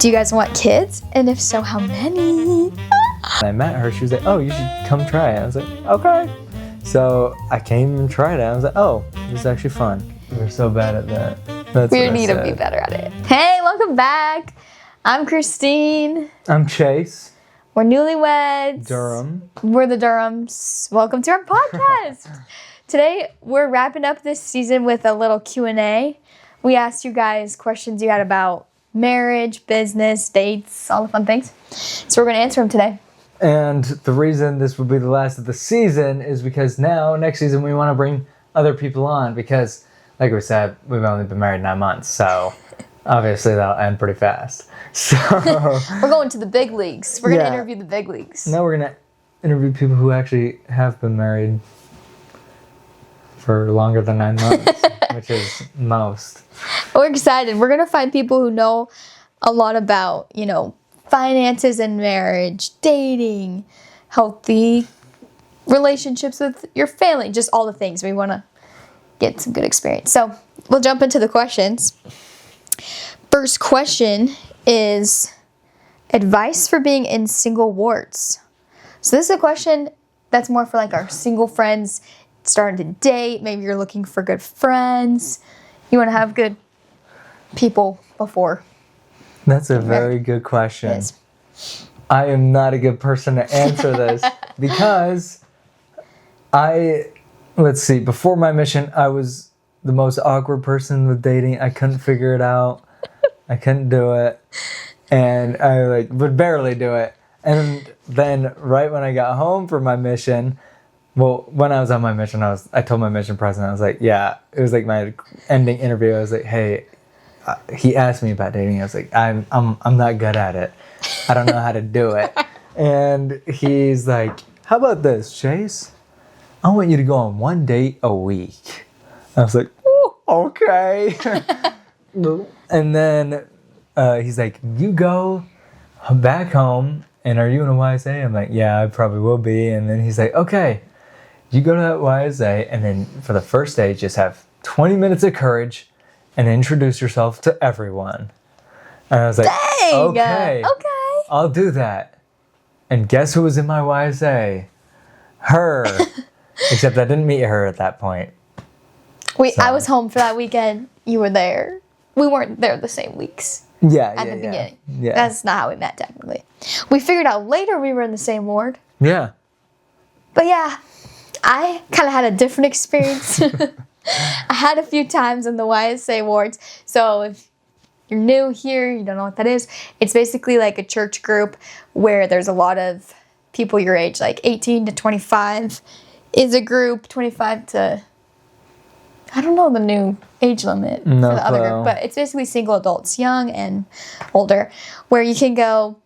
Do you guys want kids? And if so, how many? When I met her, she was like, oh, you should come try it. I was like, okay. So I came and tried it. I was like, oh, this is actually fun. We're so bad at that. We need to be better at it. Hey, welcome back. I'm Christine. I'm Chase. We're newlyweds. Durham. We're the Durhams. Welcome to our podcast. Today, we're wrapping up this season with a little Q&A. We asked you guys questions you had about marriage, business, dates, all the fun things. So we're going to answer them today. And the reason this will be the last of the season is because now, next season, we want to bring other people on because, like we said, we've only been married 9 months. So obviously that'll end pretty fast. So we're going to the big leagues. We're going to interview the big leagues. Now we're going to interview people who actually have been married for longer than 9 months, which is most. We're excited. We're going to find people who know a lot about, finances and marriage, dating, healthy relationships with your family, just all the things. We want to get some good experience. So we'll jump into the questions. First question is advice for being in single wards. So this is a question that's more for like our single friends starting to date. Maybe you're looking for good friends. You want to have good people before. That's a very good question. Yes. I am not a good person to answer this because let's see, before my mission, I was the most awkward person with dating. I couldn't figure it out. I couldn't do it. And I would barely do it. And then right when I got home from my mission, well, when I was on my mission, I told my mission president, I was like, yeah, it was like my ending interview. I was like, hey, he asked me about dating. I was like, I'm not good at it. I don't know how to do it. And he's like, how about this, Chase? I want you to go on 1 date a week. I was like, ooh, okay. And then he's like, you go back home, and are you in a YSA? I'm like, yeah, I probably will be. And then he's like, okay, you go to that YSA, and then for the first day, just have 20 minutes of courage and introduce yourself to everyone. And I was like, dang, okay, I'll do that. And guess who was in my YSA? Her. Except I didn't meet her at that point. I was home for that weekend. You were there. We weren't there the same weeks. Yeah, at the beginning. Yeah. That's not how we met, technically. We figured out later we were in the same ward. Yeah. But yeah, I kind of had a different experience. I had a few times in the YSA wards. So if you're new here, you don't know what that is. It's basically like a church group where there's a lot of people your age, like 18 to 25 is a group, 25 to, I don't know the new age limit for the other group, but it's basically single adults, young and older, where you can go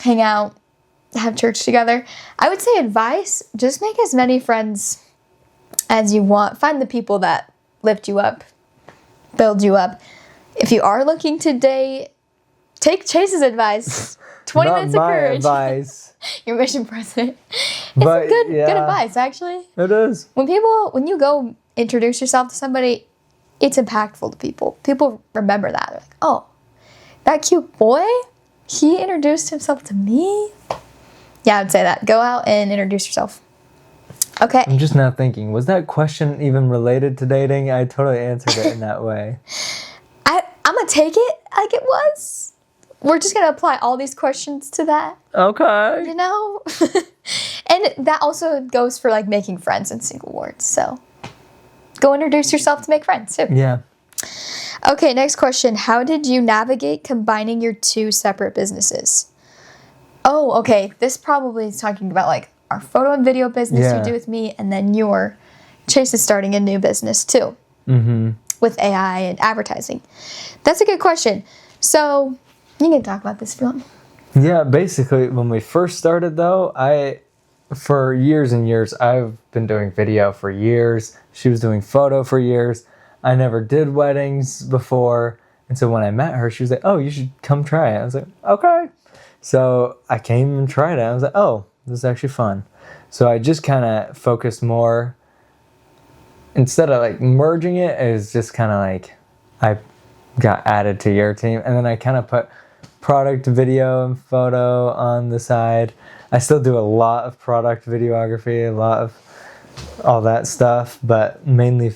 hang out, have church together. I would say advice, just make as many friends as you want. Find the people that lift you up, build you up. If you are looking to date, take Chase's advice. 20 minutes of courage. Advice. Your mission president. It's good advice, actually. It is. When you go introduce yourself to somebody, it's impactful to people. People remember that. They're like, oh, that cute boy, he introduced himself to me. Yeah, I'd say that. Go out and introduce yourself. Okay. I'm just now thinking, was that question even related to dating? I totally answered it in that way. I'm going to take it like it was. We're just going to apply all these questions to that. Okay. And that also goes for like making friends in single wards. So go introduce yourself to make friends too. Yeah. Okay, next question. How did you navigate combining your 2 separate businesses? Oh, okay. This probably is talking about like our photo and video business you do with me, and then Chase is starting a new business too. Mm-hmm. With AI and advertising. That's a good question. So you can talk about this if you want. Yeah, basically, when we first started, though, for years and years, I've been doing video for years. She was doing photo for years. I never did weddings before. And so when I met her, she was like, oh, you should come try it. I was like, okay. So I came and tried it. I was like, oh, this is actually fun. So I just kind of focused more. Instead of like merging it, it was just kind of like I got added to your team. And then I kind of product video and photo on the side. I still do a lot of product videography, a lot of all that stuff, but mainly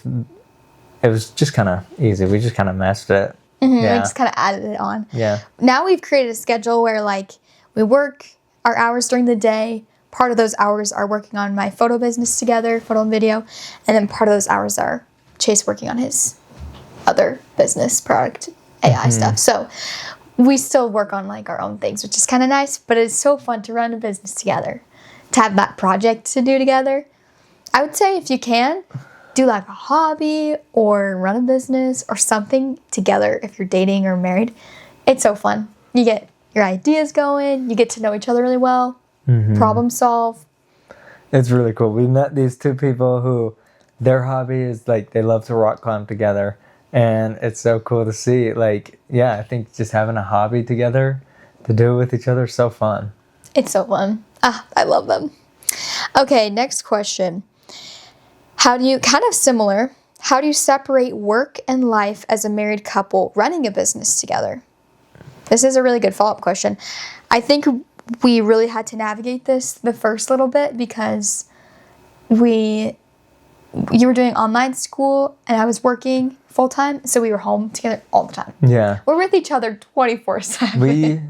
it was just kind of easy. We just kind of meshed it. We just kind of added it on. Yeah. Now we've created a schedule where like we work our hours during the day. Part of those hours are working on my photo business together, photo and video, and then part of those hours are Chase working on his other business product AI stuff. So we still work on like our own things, which is kind of nice, but it's so fun to run a business together, to have that project to do together. I would say if you can, do like a hobby or run a business or something together if you're dating or married. It's so fun. You get your ideas going, you get to know each other really well, problem solve. It's really cool. We met these two people who their hobby is like they love to rock climb together. And it's so cool to see. Like, yeah, I think just having a hobby together to do it with each other is so fun. It's so fun. I love them. Okay, next question. How do you separate work and life as a married couple running a business together? This is a really good follow-up question. I think we really had to navigate this the first little bit because you were doing online school and I was working full-time, so we were home together all the time. Yeah. We're with each other 24/7. We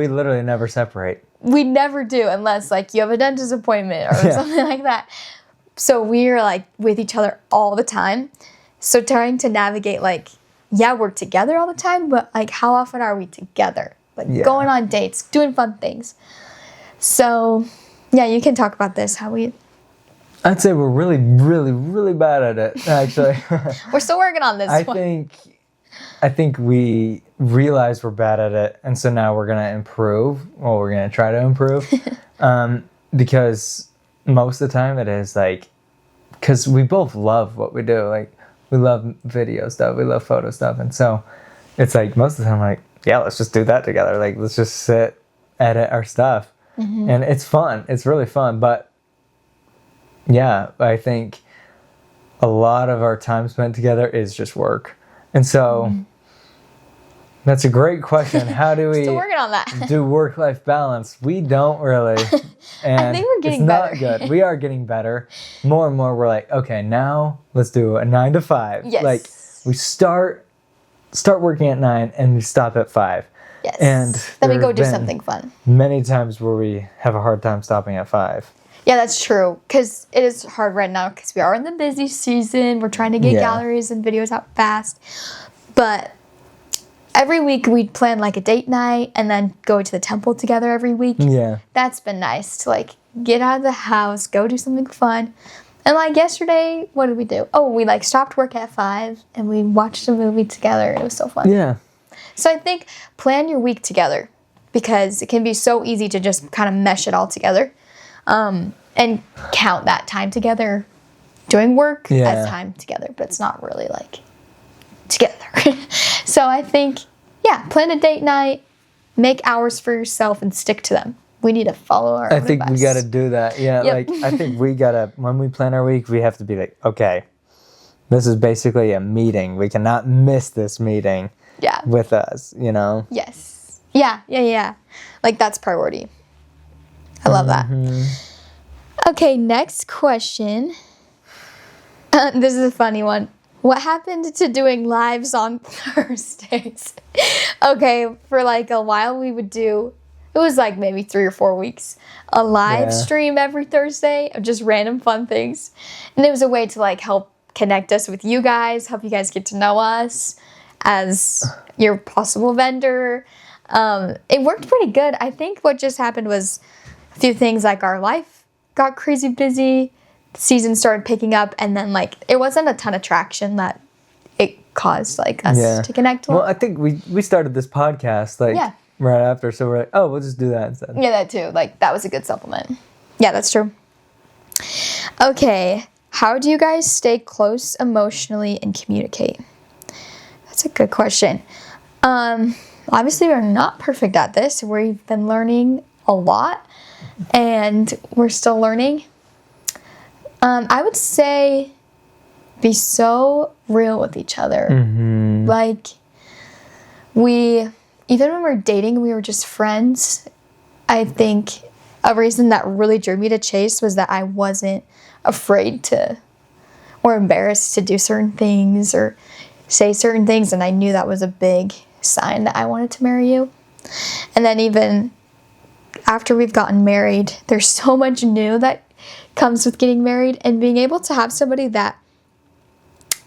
literally never separate. We never do unless like you have a dentist appointment or something like that. So we're like with each other all the time. So trying to navigate like, yeah, we're together all the time, but like how often are we together? Like going on dates, doing fun things. So yeah, you can talk about this, I'd say we're really, really, really bad at it, actually. We're still working on this one. I think we realize we're bad at it, and so now we're going to improve. Well, we're going to try to improve. Because most of the time it is like, because we both love what we do. Like, we love video stuff, we love photo stuff, and so it's like most of the time, like, yeah, let's just do that together. Like, let's just sit, edit our stuff. And it's fun. It's really fun, but yeah, I think a lot of our time spent together is just work. And so that's a great question. How do we Still working on that. do work-life balance? We don't really. And I think we're getting it's better. not good. We are getting better. More and more we're like, okay, now let's do a 9 to 5. Yes. Like we start working at 9 and we stop at 5. Yes. And then we there go have do been something fun. Many times where we have a hard time stopping at 5. Yeah, that's true. Because it is hard right now because we are in the busy season. We're trying to get galleries and videos out fast. But every week we'd plan like a date night and then go to the temple together every week. Yeah. That's been nice to like get out of the house, go do something fun. And like yesterday, what did we do? Oh, we like stopped work at 5 and we watched a movie together. It was so fun. Yeah. So I think plan your week together because it can be so easy to just kind of mesh it all together. And count that time together doing work as time together, but it's not really like together. So I think, yeah, plan a date night, make hours for yourself and stick to them. We need to follow our own advice. We got to do that. Yeah, Yep. like I think we got to, when we plan our week, we have to be like, okay, this is basically a meeting. We cannot miss this meeting with us, you know? Yes. Yeah. Like that's priority. I love that. Okay, next question. This is a funny one. What happened to doing lives on Thursdays? Okay, for like a while we would do, it was like maybe 3 or 4 weeks, a live stream every Thursday of just random fun things. And it was a way to like help connect us with you guys, help you guys get to know us as your possible vendor. It worked pretty good. I think what just happened was a few things like our life got crazy busy, the season started picking up, and then like it wasn't a ton of traction that it caused like us to connect with. Well, I think we started this podcast like right after, so we're like, oh, we'll just do that instead. Yeah, that too. Like that was a good supplement. Yeah, that's true. Okay, how do you guys stay close emotionally and communicate? That's a good question. Obviously, we're not perfect at this. We've been learning a lot, and we're still learning. I would say be so real with each other. Like, even when we were dating, we were just friends. I think a reason that really drew me to Chase was that I wasn't afraid to or embarrassed to do certain things or say certain things, and I knew that was a big sign that I wanted to marry you. And then even after we've gotten married, there's so much new that comes with getting married, and being able to have somebody that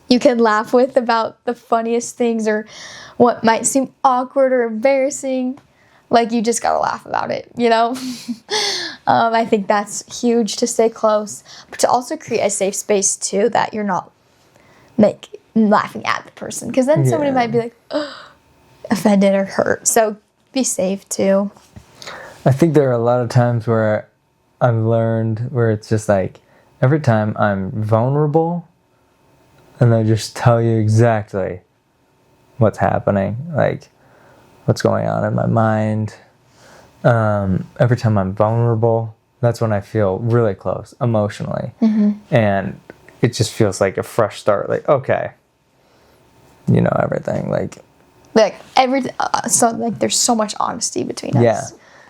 you can laugh with about the funniest things or what might seem awkward or embarrassing. Like, you just gotta laugh about it, you know? I think that's huge to stay close, but to also create a safe space too, that you're not laughing at the person, because then somebody might be like offended or hurt. So be safe too. I think there are a lot of times where I've learned where it's just like every time I'm vulnerable, and I just tell you exactly what's happening, like what's going on in my mind. Every time I'm vulnerable, that's when I feel really close emotionally. And it just feels like a fresh start. Like, okay, you know, everything. Like everything. So like, there's so much honesty between us. Yeah,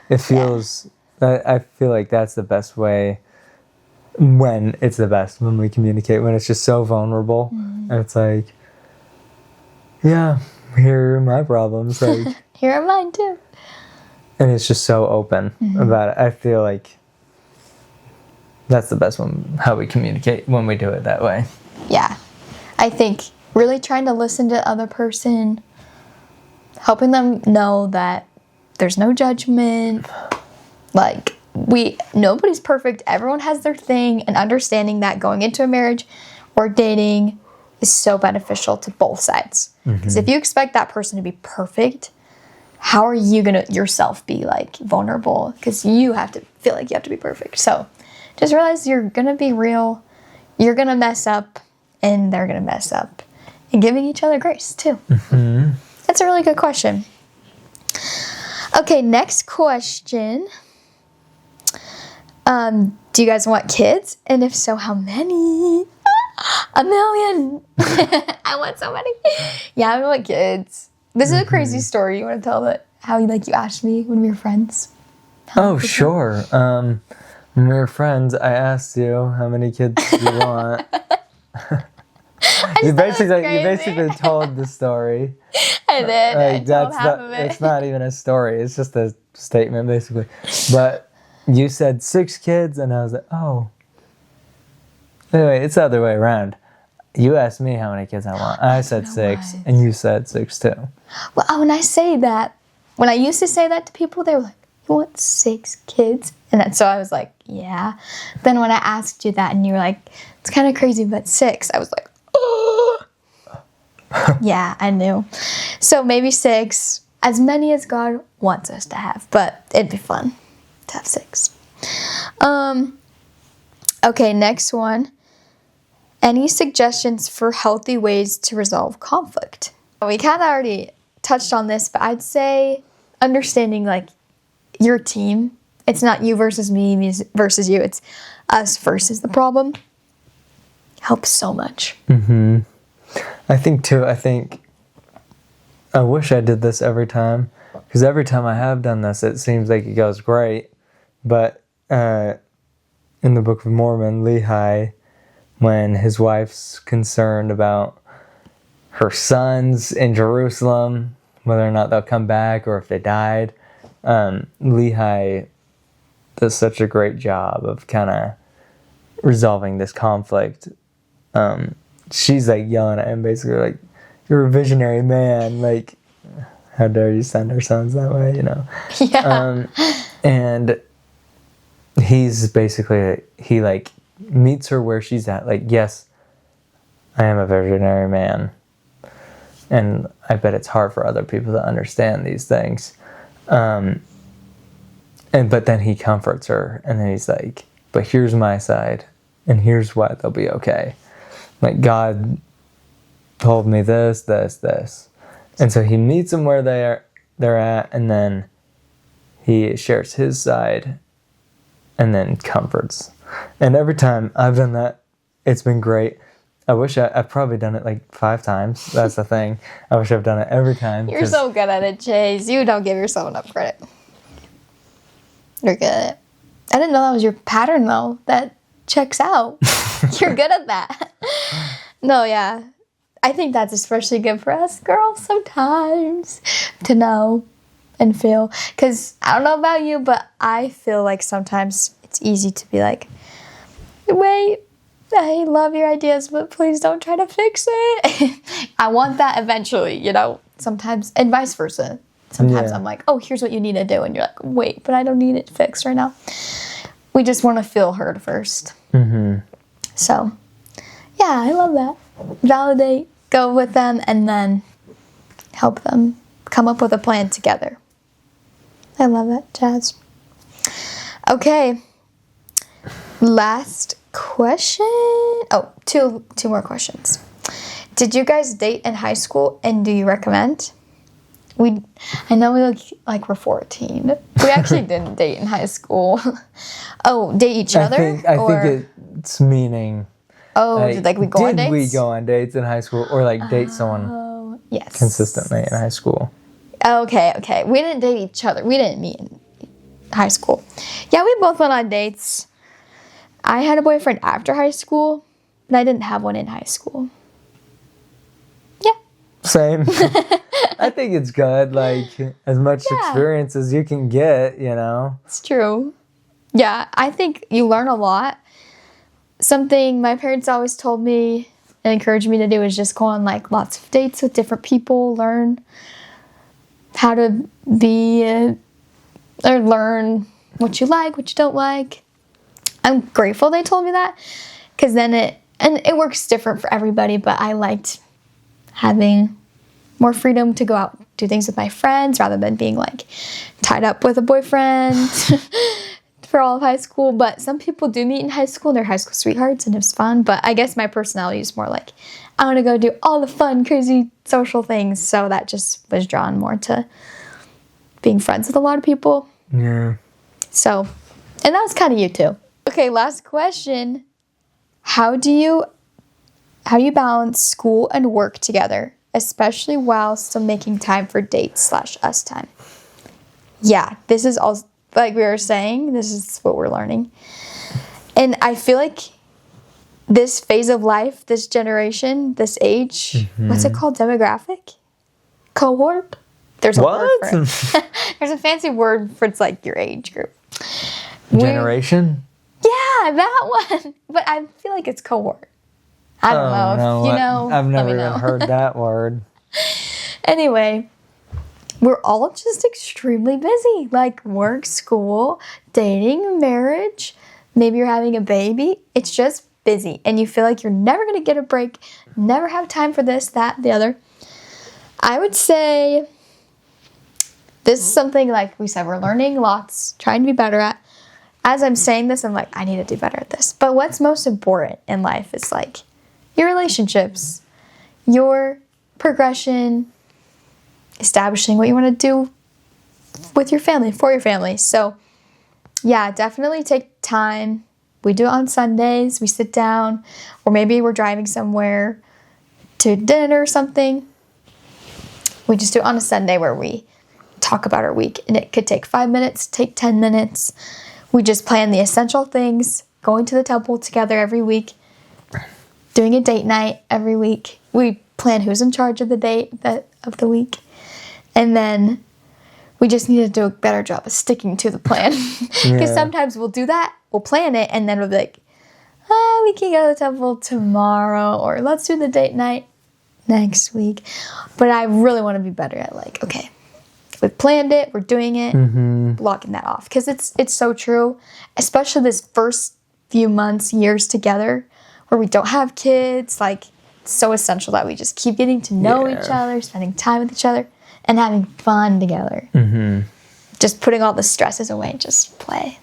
it feels. I feel like that's the best way. When it's the best, when we communicate, when it's just so vulnerable, and it's like, yeah, here are my problems. Like, here are mine too. And it's just so open about it. I feel like that's the best one, how we communicate when we do it that way. Yeah. I think really trying to listen to the other person, helping them know that there's no judgment. Like, nobody's perfect. Everyone has their thing, and understanding that going into a marriage or dating is so beneficial to both sides. Because if you expect that person to be perfect, how are you going to yourself be like vulnerable? Because you have to feel like you have to be perfect. So just realize you're going to be real. You're going to mess up, and they're going to mess up. And giving each other grace too. That's a really good question. Okay, next question. Do you guys want kids? And if so, how many? 1 million. I want so many. Yeah, I want kids. This is a crazy story. You want to tell that how you asked me when we were friends? Oh, sure. When we were friends, I asked you how many kids do you want. You basically told the story. I did. I told half of it. It's not even a story. It's just a statement, basically. But you said 6 kids, and I was like, oh. Anyway, it's the other way around. You asked me how many kids I want. I said 6, and you said 6 too. Well, when I used to say that to people, they were like, you want 6 kids? And so I was like, yeah. Then when I asked you that, and you were like, it's kind of crazy, but 6, I was like, oh. Yeah, I knew. So maybe 6, as many as God wants us to have, but it'd be fun to have 6. Okay, next one. Any suggestions for healthy ways to resolve conflict? We kind of already touched on this, but I'd say understanding like your team. It's not you versus me versus you. It's us versus the problem. Helps so much. I think I wish I did this every time, because every time I have done this, it seems like it goes great. But in the Book of Mormon, Lehi, when his wife's concerned about her sons in Jerusalem, whether or not they'll come back or if they died, Lehi does such a great job of kind of resolving this conflict. She's like yelling at him, basically like, you're a visionary man, like, how dare you send our sons that way, you know? Yeah. And he's basically, he like meets her where she's at, like, yes, I am a visionary man, and I bet it's hard for other people to understand these things, but then he comforts her, and then he's like, but here's my side, and here's why they'll be okay. Like, God told me this, this, this. And so he meets them where they're at, and then he shares his side, and then comforts. And every time I've done that, it's been great. I wish I've probably done it like 5 times. That's the thing. I wish I've done it every time. You're so good at it, Chase. You don't give yourself enough credit. You're good at it. I didn't know that was your pattern, though. That checks out. You're good at that. No, yeah. I think that's especially good for us girls sometimes to know and feel. Because I don't know about you, but I feel like sometimes it's easy to be like, wait, I love your ideas, but please don't try to fix it. I want that eventually, you know, sometimes, and vice versa. Sometimes I'm like, oh, here's what you need to do. And you're like, wait, but I don't need it fixed right now. We just want to feel heard first. Mm-hmm. So, yeah, I love that. Validate, go with them, and then help them come up with a plan together. I love that, Jazz. Okay. Last question. Oh, two more questions. Did you guys date in high school, and do you recommend? I know we look like we're 14. We actually didn't date in high school. Oh, date each other? I think it's meaning. Oh, like we go on dates? Did we go on dates in high school, or like date someone yes. consistently in high school? Okay. We didn't date each other. We didn't meet in high school. Yeah, we both went on dates. I had a boyfriend after high school, but I didn't have one in high school. Yeah. Same. I think it's good, like, as much experience as you can get, you know? It's true. Yeah, I think you learn a lot. Something my parents always told me and encouraged me to do is just go on, like, lots of dates with different people, learn how to be, or learn what you like, what you don't like. I'm grateful they told me that, because then it works different for everybody, but I liked having more freedom to go out, do things with my friends, rather than being, like, tied up with a boyfriend for all of high school. But some people do meet in high school, they're high school sweethearts, and it's fun. But I guess my personality is more like, I want to go do all the fun, crazy social things. So that just was drawn more to being friends with a lot of people. Yeah. So, and that was kind of you too. Okay, last question. How do you balance school and work together, especially while still making time for dates/us time? Yeah, this is all, like we were saying, this is what we're learning. And I feel like this phase of life, this generation, this age, what's it called? Demographic? Cohort? There's a word for it. There's a fancy word for it's like your age group. Generation? Yeah, that one. But I feel like it's cohort. I don't know. No, if you know, I've never let me know. even heard that word. Anyway, we're all just extremely busy. Like work, school, dating, marriage. Maybe you're having a baby. It's just busy. And you feel like you're never going to get a break. Never have time for this, that, the other. I would say this is something, like we said, we're learning lots, trying to be better at. As I'm saying this, I'm like, I need to do better at this. But what's most important in life is like your relationships, your progression, establishing what you want to do with your family, for your family. So yeah, definitely take time. We do it on Sundays. We sit down, or maybe we're driving somewhere to dinner or something. We just do it on a Sunday where we talk about our week, and it could take 5 minutes, take 10 minutes. We just plan the essential things, going to the temple together every week, doing a date night every week. We plan who's in charge of the date of the week. And then we just need to do a better job of sticking to the plan. Because sometimes we'll do that, we'll plan it, and then we'll be like, we can go to the temple tomorrow, or let's do the date night next week. But I really want to be better at like, okay, we planned it, we're doing it, blocking that off. Because it's so true, especially this first few months, years together, where we don't have kids. Like, it's so essential that we just keep getting to know each other, spending time with each other, and having fun together. Just putting all the stresses away and just play.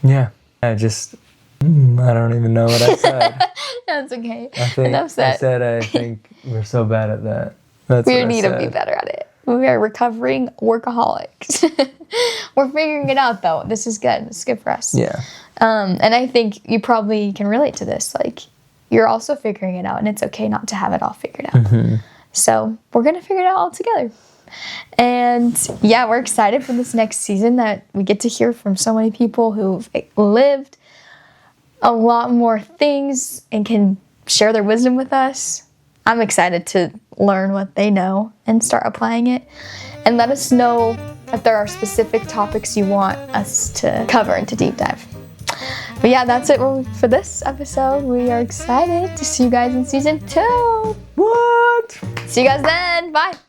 Yeah. I don't even know what I said. That's okay. I think we're so bad at that. That's we need to be better at it. We are recovering workaholics. We're figuring it out, though. This is good. This is good for us. Yeah. And I think you probably can relate to this. Like, you're also figuring it out, and it's okay not to have it all figured out. So we're gonna figure it out all together. And yeah, we're excited for this next season that we get to hear from so many people who've lived a lot more things and can share their wisdom with us. I'm excited to learn what they know and start applying it. And let us know if there are specific topics you want us to cover and to deep dive. But yeah, that's it for this episode. We are excited to see you guys in season 2. What? See you guys then. Bye.